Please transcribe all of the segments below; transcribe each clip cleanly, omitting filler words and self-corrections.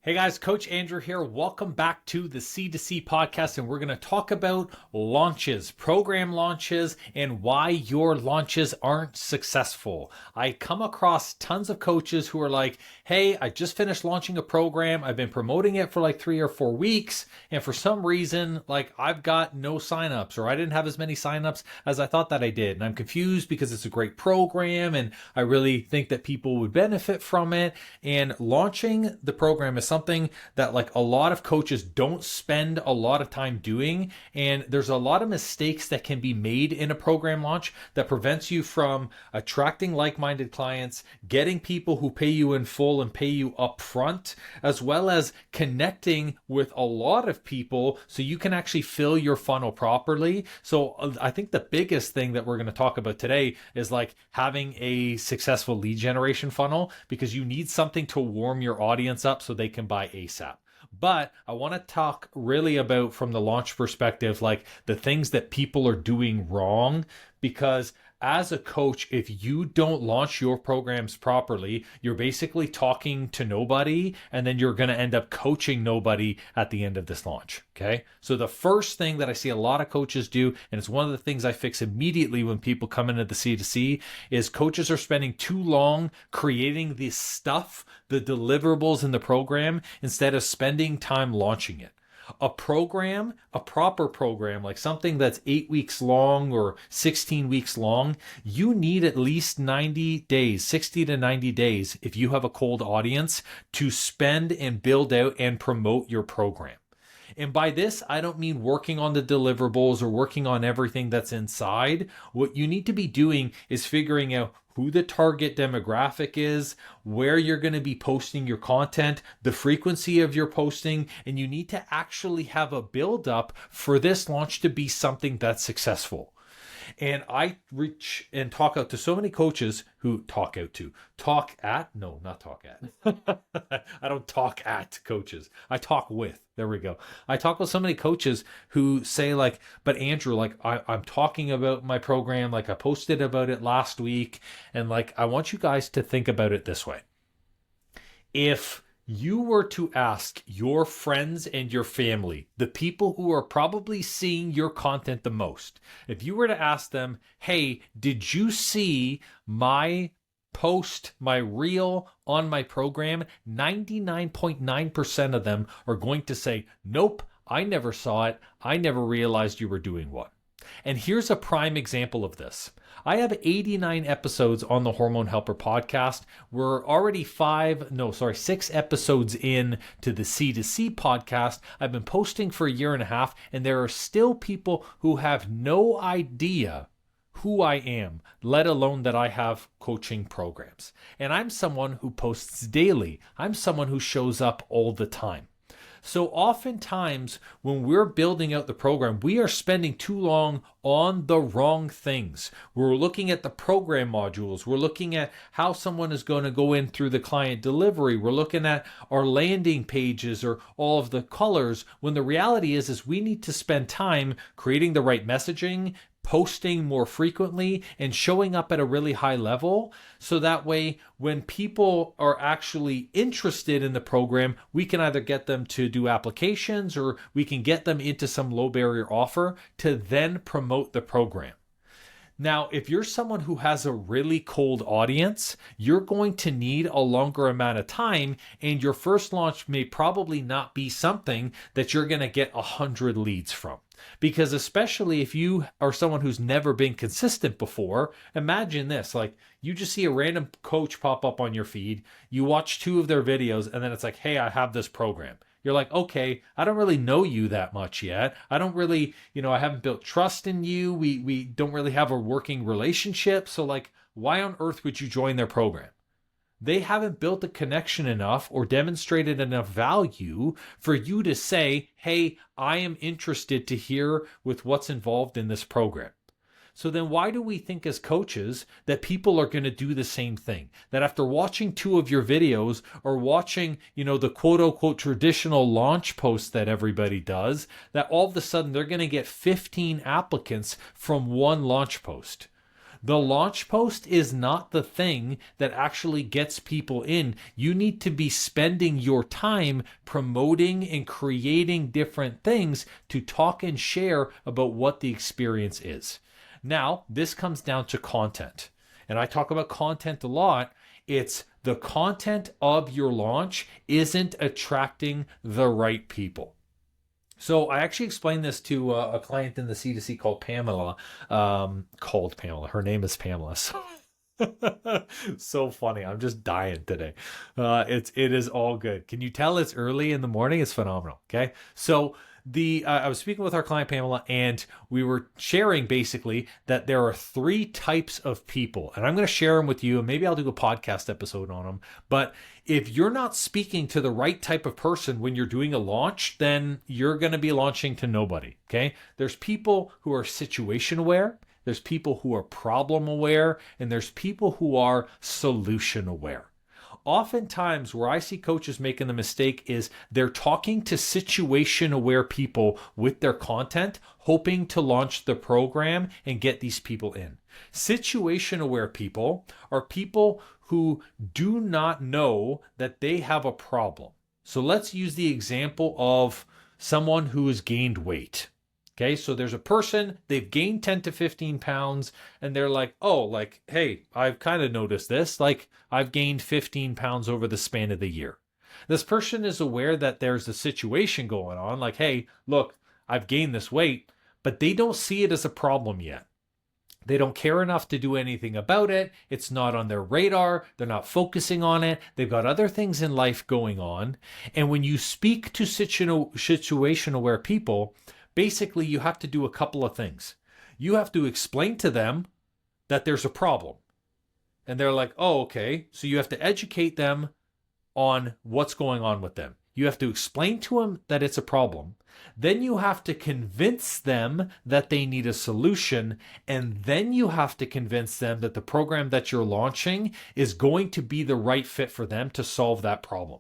Hey guys, Coach Andrew here. Welcome back to the C2C podcast, and we're going to talk about launches, program launches, and why your launches aren't successful. I come across tons of coaches who are like, hey, I just finished launching a program. I've been promoting it for like 3 or 4 weeks, and for some reason, like I've got no signups, or I didn't have as many signups as I thought that I did. And I'm confused because it's a great program, and I really think that people would benefit from it. And launching the program is something that like a lot of coaches don't spend a lot of time doing, and there's a lot of mistakes that can be made in a program launch that prevents you from attracting like-minded clients, getting people who pay you in full and pay you up front, as well as connecting with a lot of people so you can actually fill your funnel properly. So I think the biggest thing that we're going to talk about today is like having a successful lead generation funnel, because you need something to warm your audience up so they can buy ASAP. But I want to talk really about, from the launch perspective, like the things that people are doing wrong, because as a coach, if you don't launch your programs properly, you're basically talking to nobody, and then you're going to end up coaching nobody at the end of this launch. Okay. So the first thing that I see a lot of coaches do, and it's one of the things I fix immediately when people come into the C2C, is coaches are spending too long creating this stuff, the deliverables in the program, instead of spending time launching it. A program, a proper program, like something that's 8 weeks long or 16 weeks long, you need at least 90 days, 60 to 90 days, if you have a cold audience, to spend and build out and promote your program. And by this, I don't mean working on the deliverables or working on everything that's inside. What you need to be doing is figuring out who the target demographic is, where you're going to be posting your content, the frequency of your posting, and you need to actually have a build up for this launch to be something that's successful. And I reach and talk out to so many coaches who talk at. I don't talk at coaches. I talk with. There we go. I talk with so many coaches who say like, but Andrew, like I'm talking about my program, like I posted about it last week. And like, I want you guys to think about it this way. If you were to ask your friends and your family, the people who are probably seeing your content the most, if you were to ask them, hey, did you see my post, my reel on my program? 99.9% of them are going to say, nope, I never saw it. I never realized you were doing one. And here's a prime example of this. I have 89 episodes on the Hormone Helper podcast. We're already 6 episodes in to the C2C podcast. I've been posting for a year and a half, and there are still people who have no idea who I am, let alone that I have coaching programs. And I'm someone who posts daily. I'm someone who shows up all the time. So oftentimes when we're building out the program, we are spending too long on the wrong things. We're looking at the program modules. We're looking at how someone is going to go in through the client delivery. We're looking at our landing pages or all of the colors, when the reality is we need to spend time creating the right messaging, posting more frequently, and showing up at a really high level, so that way when people are actually interested in the program, we can either get them to do applications or we can get them into some low barrier offer to then promote the program. Now, if you're someone who has a really cold audience, you're going to need a longer amount of time, and your first launch may probably not be something that you're going to get 100 leads from. Because especially if you are someone who's never been consistent before, imagine this, like you just see a random coach pop up on your feed, you watch 2 of their videos, and then it's like, hey, I have this program. You're like, okay, I don't really know you that much yet. I don't really, I haven't built trust in you. We don't really have a working relationship. So like, why on earth would you join their program? They haven't built a connection enough or demonstrated enough value for you to say, hey, I am interested to hear with what's involved in this program. So then why do we think as coaches that people are going to do the same thing? That after watching 2 of your videos or watching, the quote unquote traditional launch posts that everybody does, that all of a sudden they're going to get 15 applicants from one launch post. The launch post is not the thing that actually gets people in. You need to be spending your time promoting and creating different things to talk and share about what the experience is. Now, this comes down to content. And I talk about content a lot. It's the content of your launch isn't attracting the right people. So I actually explained this to a client in the C2C called Pamela. Her name is Pamela. So funny. I'm just dying today. It is all good. Can you tell it's early in the morning? It's phenomenal. Okay. So I was speaking with our client Pamela, and we were sharing basically that there are 3 types of people, and I'm going to share them with you, and maybe I'll do a podcast episode on them. But if you're not speaking to the right type of person when you're doing a launch, then you're going to be launching to nobody. Okay. There's people who are situation aware. There's people who are problem aware, and there's people who are solution aware. Oftentimes where I see coaches making the mistake is they're talking to situation aware people with their content, hoping to launch the program and get these people in. Situation aware people are people who do not know that they have a problem. So let's use the example of someone who has gained weight. Okay, so there's a person, they've gained 10 to 15 pounds, and they're like, oh, like, hey, I've kind of noticed this. Like, I've gained 15 pounds over the span of the year. This person is aware that there's a situation going on, like, hey, look, I've gained this weight, but they don't see it as a problem yet. They don't care enough to do anything about it. It's not on their radar. They're not focusing on it. They've got other things in life going on. And when you speak to situation-aware people, basically, you have to do a couple of things. You have to explain to them that there's a problem. And they're like, oh, okay. So you have to educate them on what's going on with them. You have to explain to them that it's a problem. Then you have to convince them that they need a solution. And then you have to convince them that the program that you're launching is going to be the right fit for them to solve that problem.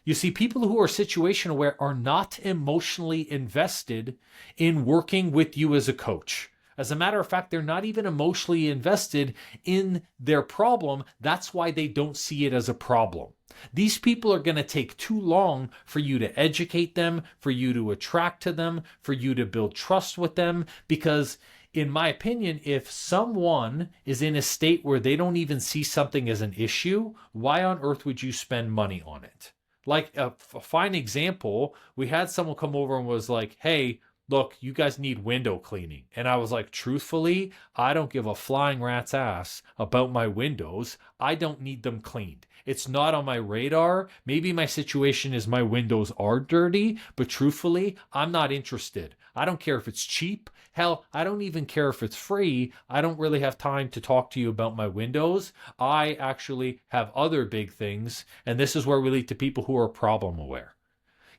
You see, people who are situation aware are not emotionally invested in working with you as a coach. As a matter of fact, they're not even emotionally invested in their problem. That's why they don't see it as a problem. These people are going to take too long for you to educate them, for you to attract to them, for you to build trust with them. Because in my opinion, if someone is in a state where they don't even see something as an issue, why on earth would you spend money on it? Like a fine example, we had someone come over and was like, hey, look, you guys need window cleaning. And I was like, truthfully, I don't give a flying rat's ass about my windows. I don't need them cleaned. It's not on my radar. Maybe my situation is my windows are dirty, but truthfully, I'm not interested. I don't care if it's cheap. Hell, I don't even care if it's free. I don't really have time to talk to you about my windows. I actually have other big things. And this is where we lead to people who are problem aware.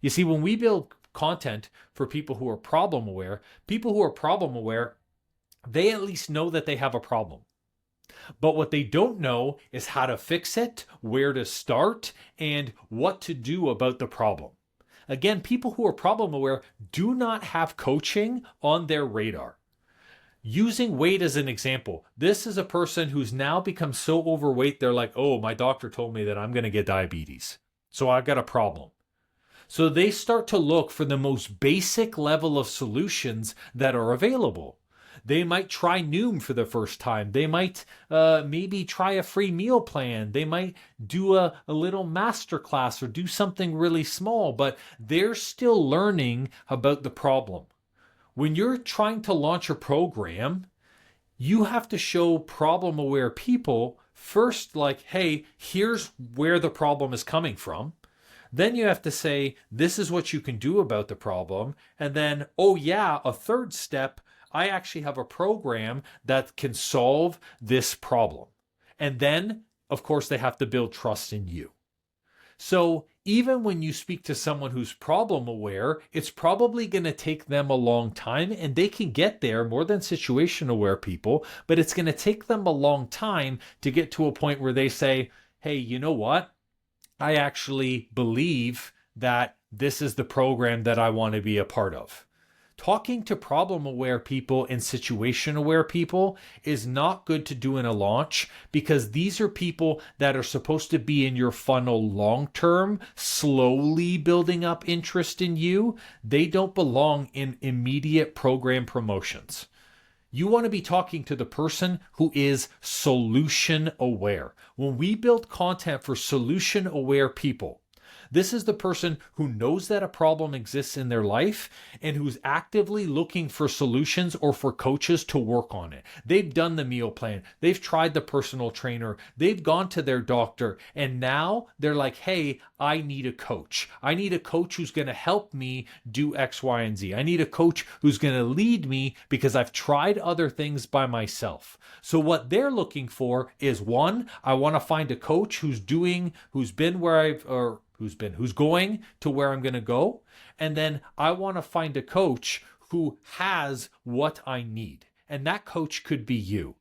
You see, when we build content for people who are problem aware, they at least know that they have a problem. But what they don't know is how to fix it, where to start, and what to do about the problem. Again, people who are problem aware do not have coaching on their radar. Using weight as an example, this is a person who's now become so overweight, they're like, oh, my doctor told me that I'm going to get diabetes. So I've got a problem. So they start to look for the most basic level of solutions that are available. They might try Noom for the first time. They might maybe try a free meal plan. They might do a little masterclass or do something really small, but they're still learning about the problem. When you're trying to launch a program, you have to show problem-aware people first, like, hey, here's where the problem is coming from. Then you have to say, this is what you can do about the problem. And then, oh yeah, a third step, I actually have a program that can solve this problem. And then, of course, they have to build trust in you. So even when you speak to someone who's problem aware, it's probably going to take them a long time, and they can get there more than situation aware people, but it's going to take them a long time to get to a point where they say, hey, you know what? I actually believe that this is the program that I want to be a part of. Talking to problem aware people and situation aware people is not good to do in a launch, because these are people that are supposed to be in your funnel long term, slowly building up interest in you. They don't belong in immediate program promotions. You want to be talking to the person who is solution aware. When we build content for solution aware people, this is the person who knows that a problem exists in their life and who's actively looking for solutions or for coaches to work on it. They've done the meal plan. They've tried the personal trainer. They've gone to their doctor. And now they're like, hey, I need a coach. I need a coach who's going to help me do X, Y, and Z. I need a coach who's going to lead me because I've tried other things by myself. So what they're looking for is, one, I want to find a coach who's going to where I'm going to go. And then I want to find a coach who has what I need. And that coach could be you.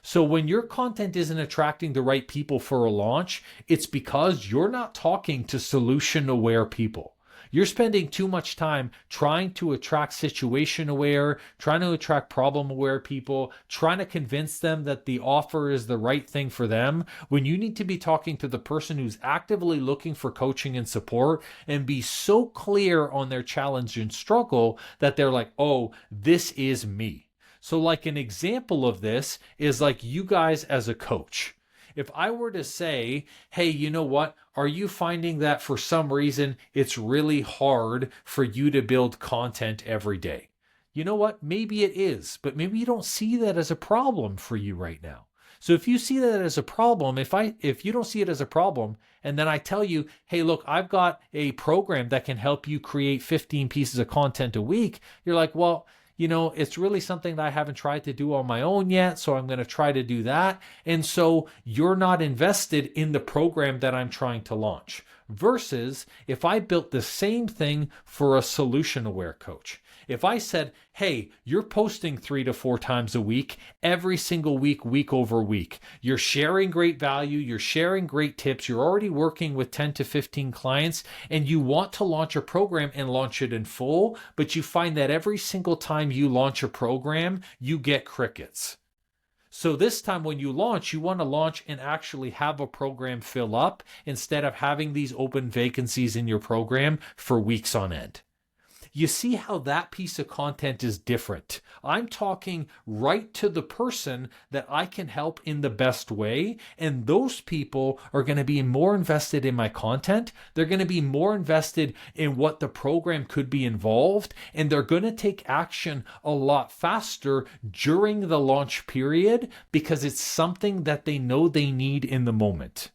So when your content isn't attracting the right people for a launch, it's because you're not talking to solution aware people. You're spending too much time trying to attract situation aware, trying to attract problem aware people, trying to convince them that the offer is the right thing for them, when you need to be talking to the person who's actively looking for coaching and support and be so clear on their challenge and struggle that they're like, oh, this is me. So like an example of this is like you guys as a coach. If I were to say, hey, you know what? Are you finding that for some reason it's really hard for you to build content every day? You know what? Maybe it is, but maybe you don't see that as a problem for you right now. So if you see that as a problem, if you don't see it as a problem, and then I tell you, hey, look, I've got a program that can help you create 15 pieces of content a week, you're like, well, you know, it's really something that I haven't tried to do on my own yet, so I'm going to try to do that. And so you're not invested in the program that I'm trying to launch. Versus if I built the same thing for a solution-aware coach. If I said, hey, you're posting 3 to 4 times a week, every single week, week over week. You're sharing great value. You're sharing great tips. You're already working with 10 to 15 clients, and you want to launch a program and launch it in full, but you find that every single time you launch a program, you get crickets. So this time when you launch, you want to launch and actually have a program fill up instead of having these open vacancies in your program for weeks on end. You see how that piece of content is different. I'm talking right to the person that I can help in the best way, and those people are going to be more invested in my content. They're going to be more invested in what the program could be involved, and they're going to take action a lot faster during the launch period because it's something that they know they need in the moment.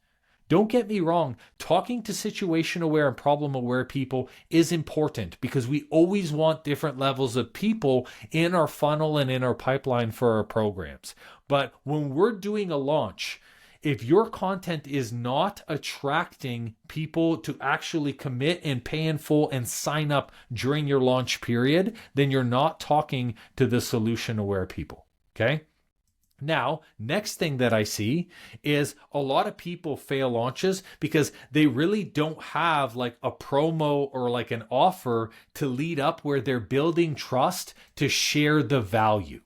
Don't get me wrong, talking to situation aware and problem aware people is important because we always want different levels of people in our funnel and in our pipeline for our programs. But when we're doing a launch, if your content is not attracting people to actually commit and pay in full and sign up during your launch period, then you're not talking to the solution aware people, okay? Now, next thing that I see is a lot of people fail launches because they really don't have like a promo or like an offer to lead up where they're building trust to share the value.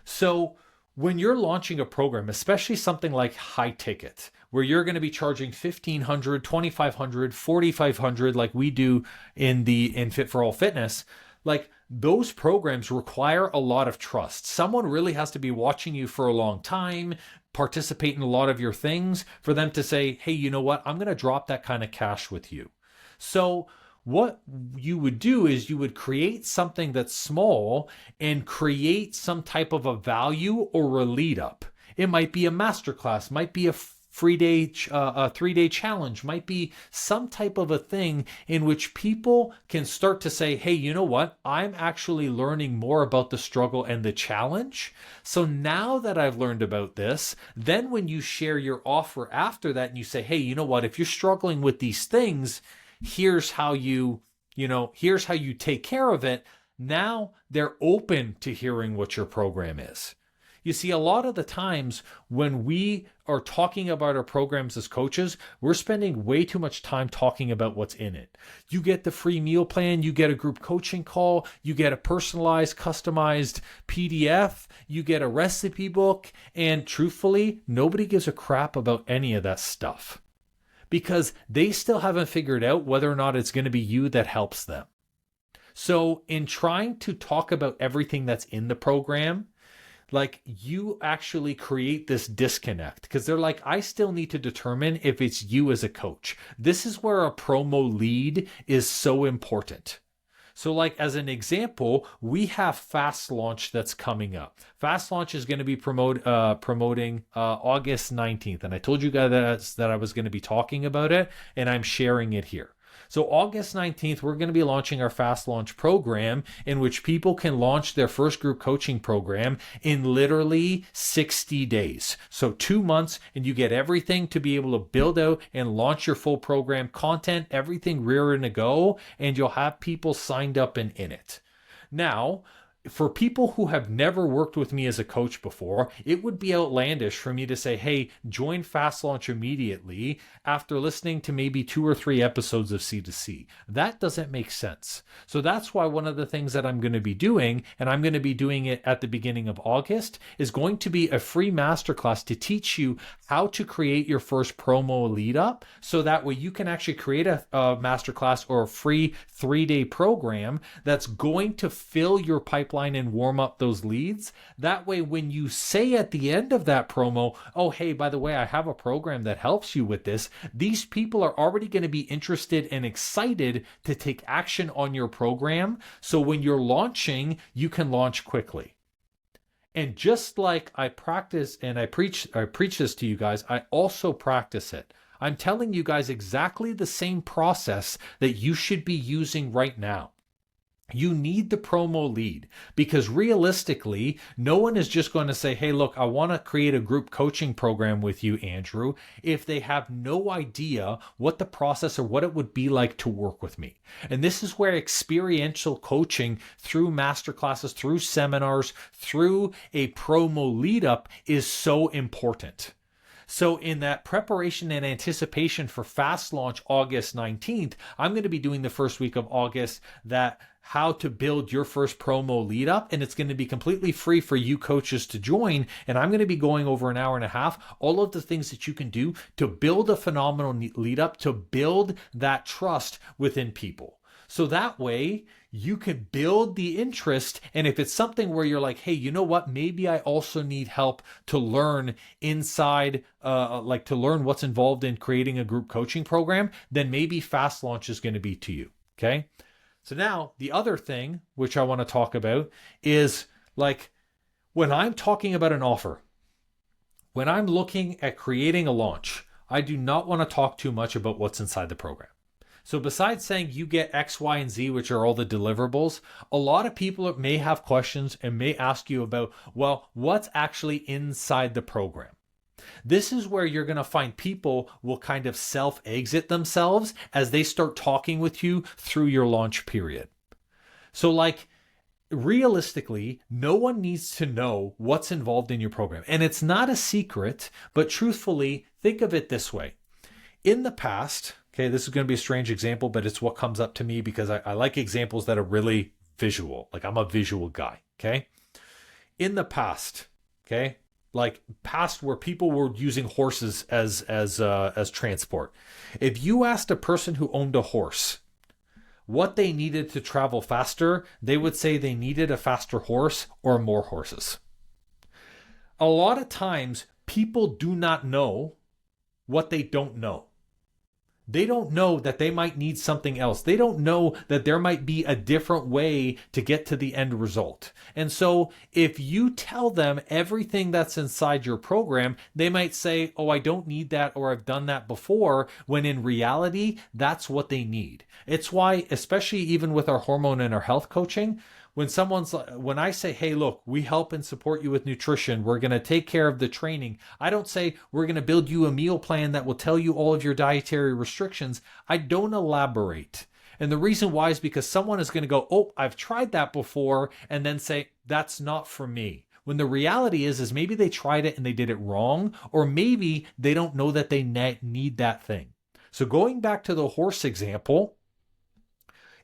So when you're launching a program, especially something like high ticket, where you're going to be charging $1,500, $2,500, $4,500 like we do in Fit for All Fitness, like those programs require a lot of trust. Someone really has to be watching you for a long time, participate in a lot of your things for them to say, hey, you know what? I'm going to drop that kind of cash with you. So what you would do is you would create something that's small and create some type of a value or a lead up. It might be a masterclass, might be a free day, a 3-day challenge, might be some type of a thing in which people can start to say, hey, you know what? I'm actually learning more about the struggle and the challenge. So now that I've learned about this, then when you share your offer after that and you say, hey, you know what? If you're struggling with these things, here's how here's how you take care of it. Now they're open to hearing what your program is. You see, a lot of the times when we are talking about our programs as coaches, we're spending way too much time talking about what's in it. You get the free meal plan, you get a group coaching call, you get a personalized, customized PDF, you get a recipe book, and truthfully, nobody gives a crap about any of that stuff because they still haven't figured out whether or not it's going to be you that helps them. So in trying to talk about everything that's in the program, like you actually create this disconnect because they're like, I still need to determine if it's you as a coach. This is where a promo lead is so important. So like as an example, we have Fast Launch that's coming up. Fast Launch is going to be promoting August 19th. And I told you guys that I was going to be talking about it, and I'm sharing it here. So August 19th, we're going to be launching our Fast Launch program in which people can launch their first group coaching program in literally 60 days. So 2 months, and you get everything to be able to build out and launch your full program content, everything rearing to go, and you'll have people signed up and in it. Now, for people who have never worked with me as a coach before, it would be outlandish for me to say, hey, join Fast Launch immediately after listening to maybe 2 or 3 episodes of C2C. That doesn't make sense. So that's why one of the things that I'm going to be doing, and I'm going to be doing it at the beginning of August, is going to be a free masterclass to teach you how to create your first promo lead up. So that way you can actually create a masterclass or a free 3-day program that's going to fill your pipeline and warm up those leads. That way, when you say at the end of that promo, oh, hey, by the way, I have a program that helps you with this, these people are already going to be interested and excited to take action on your program. So when you're launching, you can launch quickly. And just like I practice and I preach this to you guys, I also practice it. I'm telling you guys exactly the same process that you should be using right now. You need the promo lead because realistically, no one is just going to say, hey, look, I want to create a group coaching program with you, Andrew, if they have no idea what the process or what it would be like to work with me. And this is where experiential coaching through masterclasses, through seminars, through a promo lead up is so important. So in that preparation and anticipation for Fast Launch August 19th, I'm going to be doing the first week of August that how to build your first promo lead up, and it's going to be completely free for you coaches to join. And I'm going to be going over an hour and a half, all of the things that you can do to build a phenomenal lead up, to build that trust within people. So that way you can build the interest. And if it's something where you're like, hey, you know what? Maybe I also need help to learn inside, like to learn what's involved in creating a group coaching program, then maybe Fast Launch is going to be to you. Okay. So now the other thing, which I want to talk about is like when I'm talking about an offer, when I'm looking at creating a launch, I do not want to talk too much about what's inside the program. So besides saying you get X, Y, and Z, which are all the deliverables, a lot of people may have questions and may ask you about, well, what's actually inside the program? This is where you're going to find people will kind of self-exit themselves as they start talking with you through your launch period. So like realistically, no one needs to know what's involved in your program. And it's not a secret, but truthfully, think of it this way. In the past, okay, this is going to be a strange example, but it's what comes up to me because I like examples that are really visual. Like I'm a visual guy, okay? In the past, okay, like past where people were using horses as transport. If you asked a person who owned a horse what they needed to travel faster, they would say they needed a faster horse or more horses. A lot of times people do not know what they don't know. They don't know that they might need something else. They don't know that there might be a different way to get to the end result. And so if you tell them everything that's inside your program, they might say, oh, I don't need that, or I've done that before, when in reality, that's what they need. It's why, especially even with our hormone and our health coaching, when I say, hey, look, we help and support you with nutrition, we're going to take care of the training. I don't say we're going to build you a meal plan that will tell you all of your dietary restrictions. I don't elaborate. And the reason why is because someone is going to go, oh, I've tried that before, and then say, that's not for me. When the reality is maybe they tried it and they did it wrong, or maybe they don't know that they need that thing. So going back to the horse example,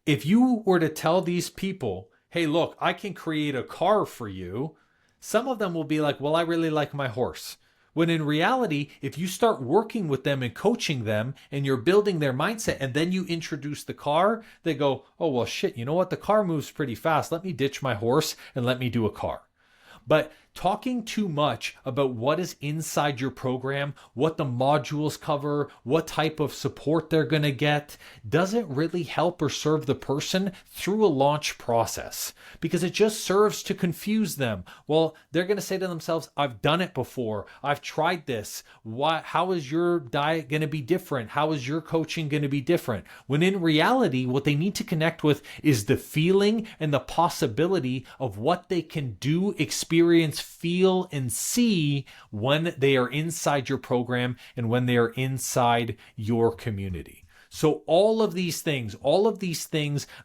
if you were to tell these people, hey, look, I can create a car for you, some of them will be like, well, I really like my horse. When in reality, if you start working with them and coaching them and you're building their mindset and then you introduce the car, they go, oh, well, shit, you know what? The car moves pretty fast. Let me ditch my horse and let me do a car. But talking too much about what is inside your program, what the modules cover, what type of support they're going to get, doesn't really help or serve the person through a launch process, because it just serves to confuse them. Well, they're going to say to themselves, I've done it before. I've tried this. How is your diet going to be different? How is your coaching going to be different? When in reality, what they need to connect with is the feeling and the possibility of what they can do, experience, feel, and see when they are inside your program and when they are inside your community. So all of these things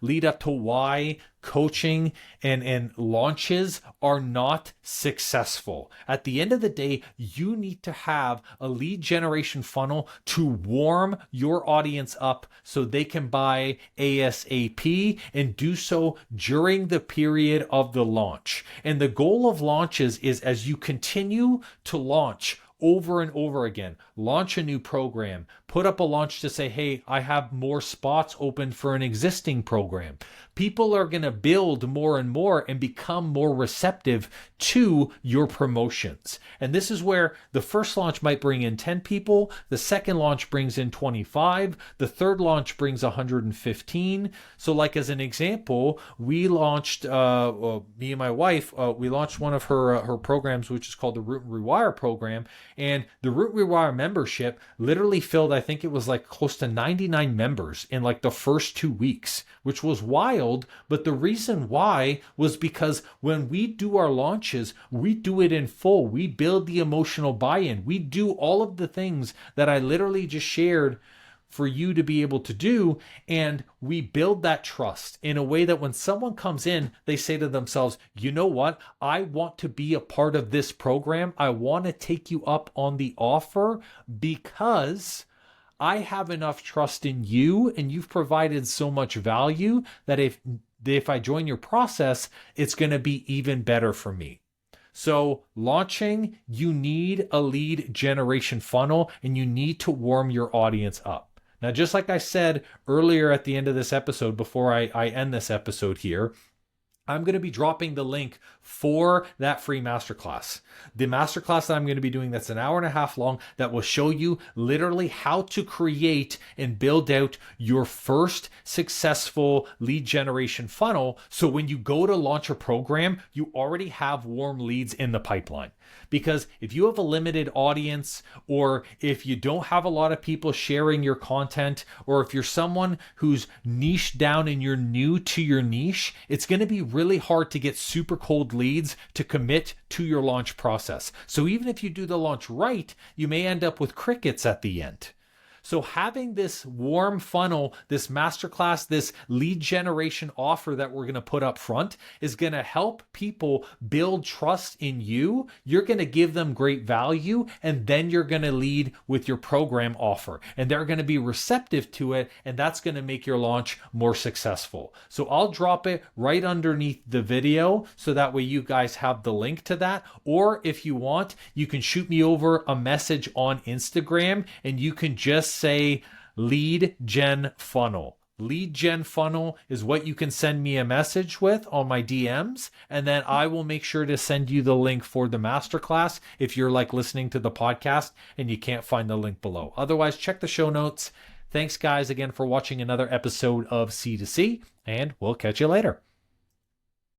lead up to why coaching and launches are not successful. At the end of the day, you need to have a lead generation funnel to warm your audience up so they can buy ASAP, and do so during the period of the launch. And the goal of launches is, as you continue to launch over and over again, launch a new program, put up a launch to say, hey, I have more spots open for an existing program. People are going to build more and more and become more receptive to your promotions. And this is where the first launch might bring in 10 people, the second launch brings in 25, the third launch brings 115. So like as an example, we launched, me and my wife, we launched one of her programs, which is called the Root and Rewire program. And the Root Rewire membership literally filled, I think it was like close to 99 members in like the first 2 weeks, which was wild. But the reason why was because when we do our launches, we do it in full. We build the emotional buy-in. We do all of the things that I literally just shared for you to be able to do. And we build that trust in a way that when someone comes in, they say to themselves, you know what? I want to be a part of this program. I want to take you up on the offer because I have enough trust in you and you've provided so much value that if I join your process, it's going to be even better for me. So launching, you need a lead generation funnel and you need to warm your audience up. Now, just like I said earlier at the end of this episode, before I end this episode here, I'm going to be dropping the link for that free masterclass. The masterclass that I'm going to be doing, that's an hour and a half long, that will show you literally how to create and build out your first successful lead generation funnel. So when you go to launch a program, you already have warm leads in the pipeline. Because if you have a limited audience, or if you don't have a lot of people sharing your content, or if you're someone who's niched down and you're new to your niche, it's going to be really hard to get super cold leads to commit to your launch process. So even if you do the launch right, you may end up with crickets at the end. So having this warm funnel, this masterclass, this lead generation offer that we're going to put up front is going to help people build trust in you. You're going to give them great value, and then you're going to lead with your program offer, and they're going to be receptive to it, and that's going to make your launch more successful. So I'll drop it right underneath the video so that way you guys have the link to that. Or if you want, you can shoot me over a message on Instagram and you can just say lead gen funnel. Lead gen funnel is what you can send me a message with on my DMs, and then I will make sure to send you the link for the masterclass if you're like listening to the podcast and you can't find the link below. Otherwise, check the show notes. Thanks guys again for watching another episode of C2C, and we'll catch you later.